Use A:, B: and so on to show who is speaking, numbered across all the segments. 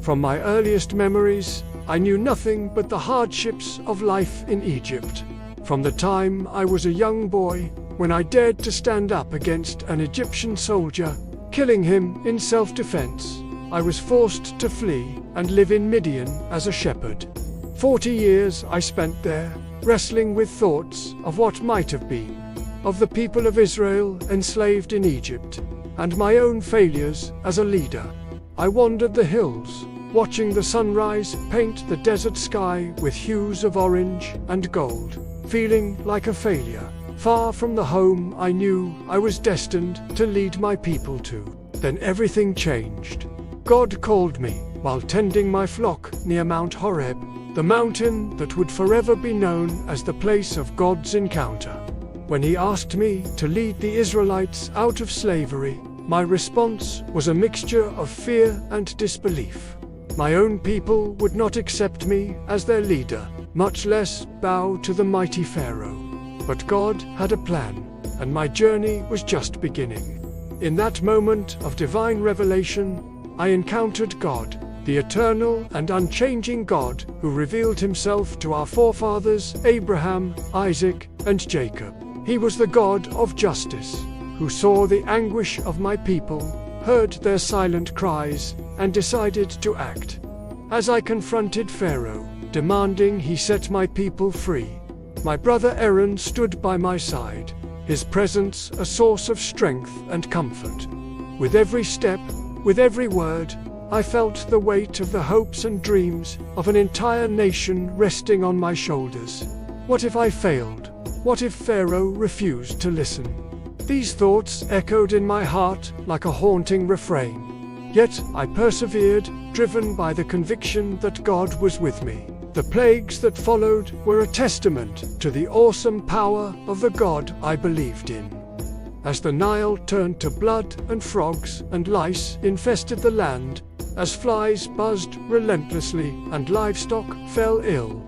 A: From my earliest memories, I knew nothing but the hardships of life in Egypt. From the time I was a young boy, when I dared to stand up against an Egyptian soldier, killing him in self-defense, I was forced to flee and live in Midian as a shepherd. 40 years I spent there, wrestling with thoughts of what might have been, of the people of Israel enslaved in Egypt, and my own failures as a leader. I wandered the hills, watching the sunrise paint the desert sky with hues of orange and gold, feeling like a failure, far from the home I knew I was destined to lead my people to. Then everything changed. God called me while tending my flock near Mount Horeb, the mountain that would forever be known as the place of God's encounter. When he asked me to lead the Israelites out of slavery, my response was a mixture of fear and disbelief. My own people would not accept me as their leader, much less bow to the mighty Pharaoh. But God had a plan, and my journey was just beginning. In that moment of divine revelation, I encountered God, the eternal and unchanging God who revealed himself to our forefathers Abraham, Isaac, and Jacob. He was the God of justice, who saw the anguish of my people, heard their silent cries, and decided to act. As I confronted Pharaoh, demanding he set my people free, my brother Aaron stood by my side, his presence a source of strength and comfort. With every step, with every word, I felt the weight of the hopes and dreams of an entire nation resting on my shoulders. What if I failed? What if Pharaoh refused to listen? These thoughts echoed in my heart like a haunting refrain. Yet I persevered, driven by the conviction that God was with me. The plagues that followed were a testament to the awesome power of the God I believed in. As the Nile turned to blood and frogs and lice infested the land, as flies buzzed relentlessly and livestock fell ill,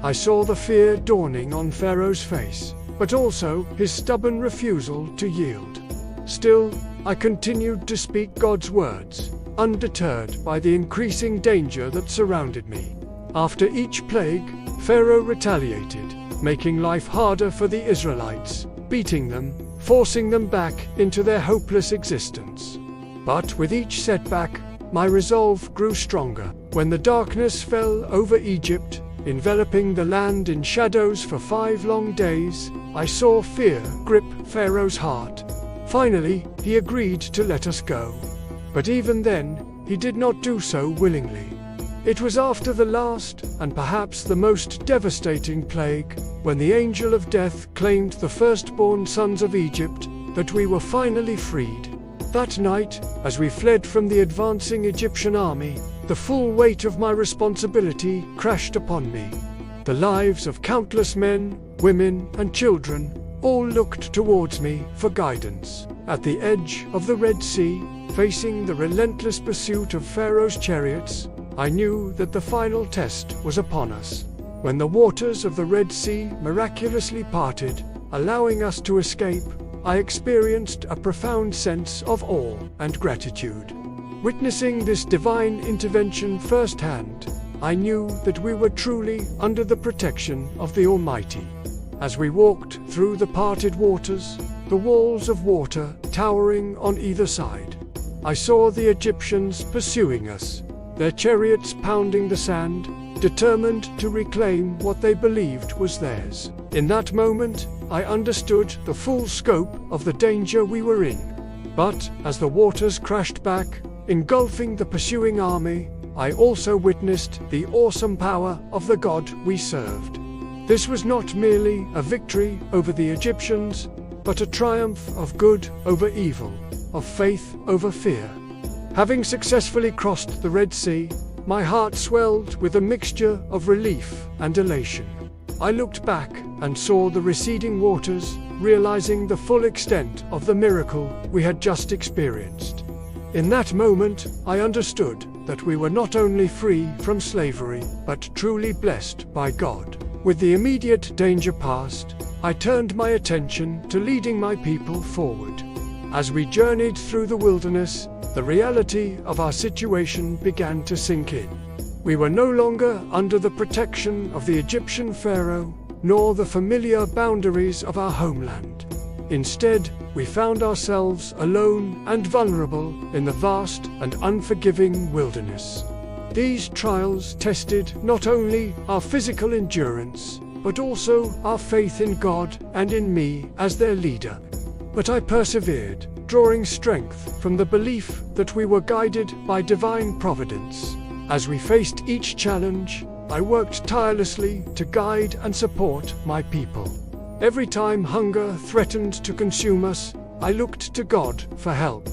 A: I saw the fear dawning on Pharaoh's face, but also his stubborn refusal to yield. Still, I continued to speak God's words, undeterred by the increasing danger that surrounded me. After each plague, Pharaoh retaliated, making life harder for the Israelites, beating them, forcing them back into their hopeless existence. But with each setback, my resolve grew stronger. When the darkness fell over Egypt, enveloping the land in shadows for 5 long days, I saw fear grip Pharaoh's heart. Finally, he agreed to let us go. But even then, he did not do so willingly. It was after the last, and perhaps the most devastating plague, when the angel of death claimed the firstborn sons of Egypt, that we were finally freed. That night, as we fled from the advancing Egyptian army, the full weight of my responsibility crashed upon me. The lives of countless men, women, and children all looked towards me for guidance. At the edge of the Red Sea, facing the relentless pursuit of Pharaoh's chariots, I knew that the final test was upon us. When the waters of the Red Sea miraculously parted, allowing us to escape, I experienced a profound sense of awe and gratitude. Witnessing this divine intervention firsthand, I knew that we were truly under the protection of the Almighty. As we walked through the parted waters, the walls of water towering on either side, I saw the Egyptians pursuing us, their chariots pounding the sand, determined to reclaim what they believed was theirs. In that moment, I understood the full scope of the danger we were in. But as the waters crashed back, engulfing the pursuing army, I also witnessed the awesome power of the God we served. This was not merely a victory over the Egyptians, but a triumph of good over evil, of faith over fear. Having successfully crossed the Red Sea, my heart swelled with a mixture of relief and elation. I looked back and saw the receding waters, realizing the full extent of the miracle we had just experienced. In that moment, I understood that we were not only free from slavery, but truly blessed by God. With the immediate danger past, I turned my attention to leading my people forward. As we journeyed through the wilderness, the reality of our situation began to sink in. We were no longer under the protection of the Egyptian pharaoh, nor the familiar boundaries of our homeland. Instead, we found ourselves alone and vulnerable in the vast and unforgiving wilderness. These trials tested not only our physical endurance, but also our faith in God and in me as their leader. But I persevered, drawing strength from the belief that we were guided by divine providence. As we faced each challenge, I worked tirelessly to guide and support my people. Every time hunger threatened to consume us, I looked to God for help.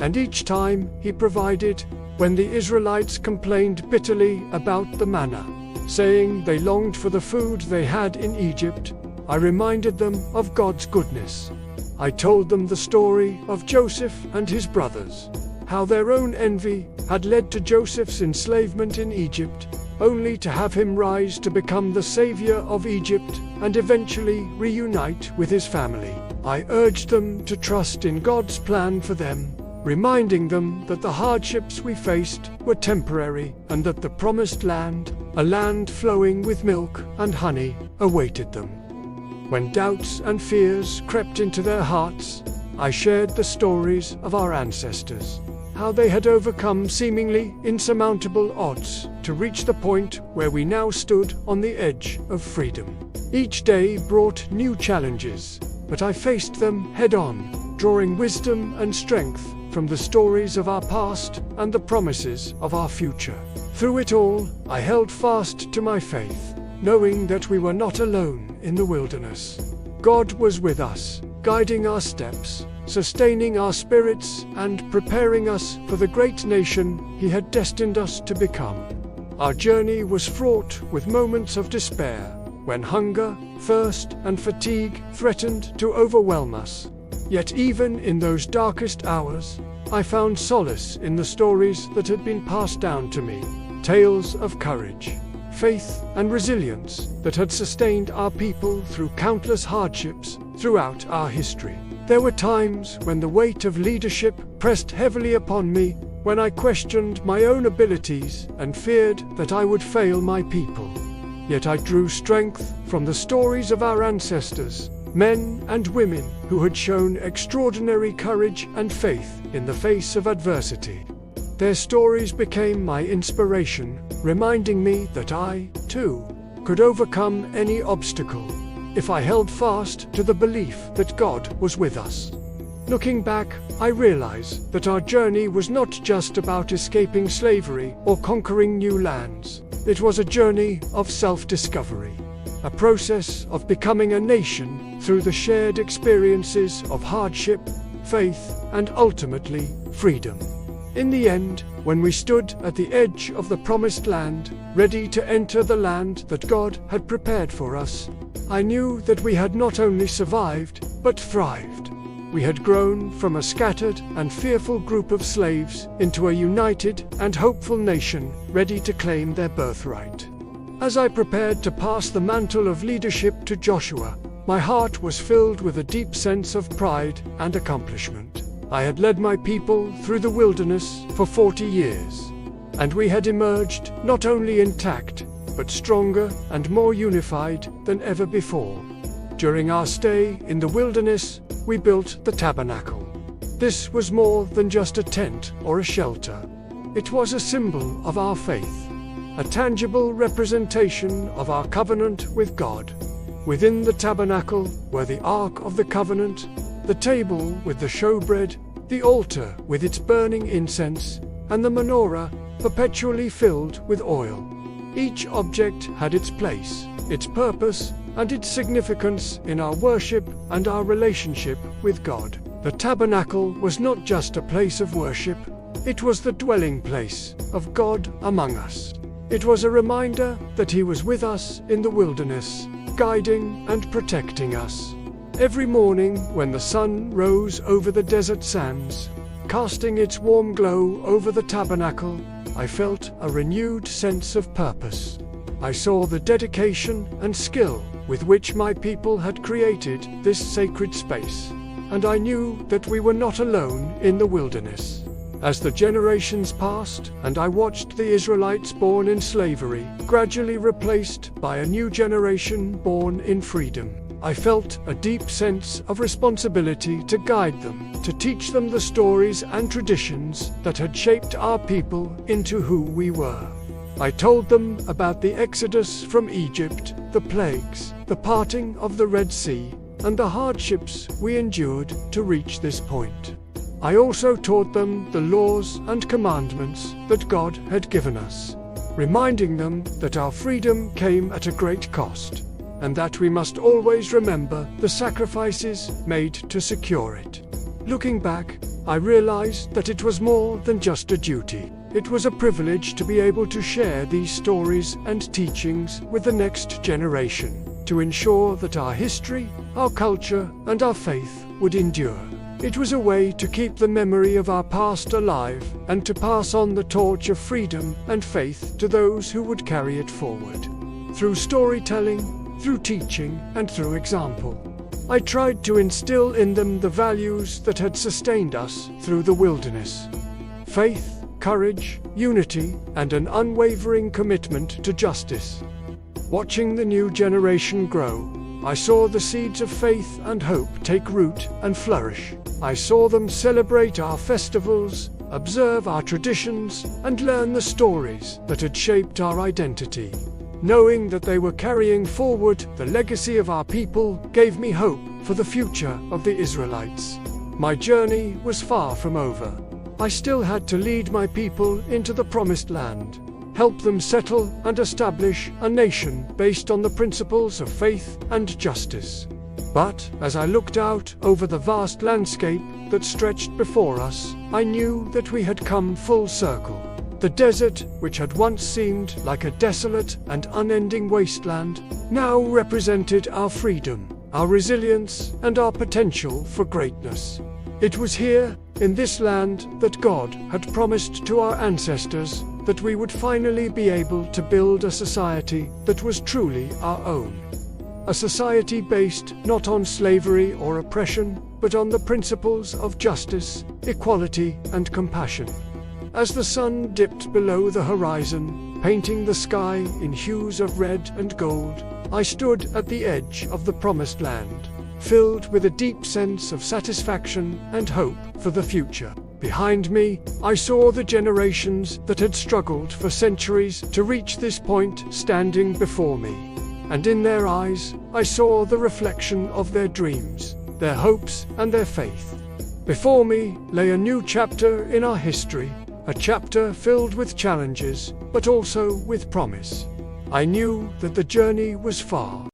A: And each time He provided, when the Israelites complained bitterly about the manna, saying they longed for the food they had in Egypt, I reminded them of God's goodness. I told them the story of Joseph and his brothers, how their own envy had led to Joseph's enslavement in Egypt, only to have him rise to become the savior of Egypt and eventually reunite with his family. I urged them to trust in God's plan for them, reminding them that the hardships we faced were temporary and that the promised land, a land flowing with milk and honey, awaited them. When doubts and fears crept into their hearts, I shared the stories of our ancestors, how they had overcome seemingly insurmountable odds to reach the point where we now stood on the edge of freedom. Each day brought new challenges, but I faced them head-on, drawing wisdom and strength from the stories of our past and the promises of our future. Through it all, I held fast to my faith, knowing that we were not alone in the wilderness. God was with us, guiding our steps, sustaining our spirits, and preparing us for the great nation He had destined us to become. Our journey was fraught with moments of despair, when hunger, thirst, and fatigue threatened to overwhelm us. Yet even in those darkest hours, I found solace in the stories that had been passed down to me, tales of courage, faith, and resilience that had sustained our people through countless hardships throughout our history. There were times when the weight of leadership pressed heavily upon me, when I questioned my own abilities and feared that I would fail my people. Yet I drew strength from the stories of our ancestors, men and women who had shown extraordinary courage and faith in the face of adversity. Their stories became my inspiration, reminding me that I, too, could overcome any obstacle if I held fast to the belief that God was with us. Looking back, I realize that our journey was not just about escaping slavery or conquering new lands. It was a journey of self-discovery, a process of becoming a nation through the shared experiences of hardship, faith, and ultimately, freedom. In the end, when we stood at the edge of the promised land, ready to enter the land that God had prepared for us, I knew that we had not only survived, but thrived. We had grown from a scattered and fearful group of slaves into a united and hopeful nation ready to claim their birthright. As I prepared to pass the mantle of leadership to Joshua, my heart was filled with a deep sense of pride and accomplishment. I had led my people through the wilderness for 40 years, and we had emerged not only intact, but stronger and more unified than ever before. During our stay in the wilderness, we built the tabernacle. This was more than just a tent or a shelter. It was a symbol of our faith, a tangible representation of our covenant with God. Within the tabernacle were the Ark of the Covenant, the table with the showbread, the altar with its burning incense, and the menorah perpetually filled with oil. Each object had its place, its purpose, and its significance in our worship and our relationship with God. The tabernacle was not just a place of worship, it was the dwelling place of God among us. It was a reminder that He was with us in the wilderness, guiding and protecting us. Every morning when the sun rose over the desert sands, casting its warm glow over the tabernacle, I felt a renewed sense of purpose. I saw the dedication and skill with which my people had created this sacred space. and I knew that we were not alone in the wilderness. As the generations passed, and I watched the Israelites born in slavery, gradually replaced by a new generation born in freedom, I felt a deep sense of responsibility to guide them, to teach them the stories and traditions that had shaped our people into who we were. I told them about the Exodus from Egypt, the plagues, the parting of the Red Sea, and the hardships we endured to reach this point. I also taught them the laws and commandments that God had given us, reminding them that our freedom came at a great cost, and that we must always remember the sacrifices made to secure it. Looking back, I realized that it was more than just a duty. It was a privilege to be able to share these stories and teachings with the next generation, to ensure that our history, our culture, and our faith would endure. It was a way to keep the memory of our past alive and to pass on the torch of freedom and faith to those who would carry it forward. Through storytelling, through teaching, and through example, I tried to instill in them the values that had sustained us through the wilderness: faith, courage, unity, and an unwavering commitment to justice. Watching the new generation grow, I saw the seeds of faith and hope take root and flourish. I saw them celebrate our festivals, observe our traditions, and learn the stories that had shaped our identity. Knowing that they were carrying forward the legacy of our people gave me hope for the future of the Israelites. My journey was far from over. I still had to lead my people into the promised land, help them settle and establish a nation based on the principles of faith and justice. But as I looked out over the vast landscape that stretched before us, I knew that we had come full circle. The desert, which had once seemed like a desolate and unending wasteland, now represented our freedom, our resilience, and our potential for greatness. It was here, in this land, that God had promised to our ancestors that we would finally be able to build a society that was truly our own. A society based not on slavery or oppression, but on the principles of justice, equality, and compassion. As the sun dipped below the horizon, painting the sky in hues of red and gold, I stood at the edge of the promised land, filled with a deep sense of satisfaction and hope for the future. Behind me, I saw the generations that had struggled for centuries to reach this point standing before me. And in their eyes, I saw the reflection of their dreams, their hopes, and their faith. Before me lay a new chapter in our history, a chapter filled with challenges, but also with promise. I knew that the journey was far,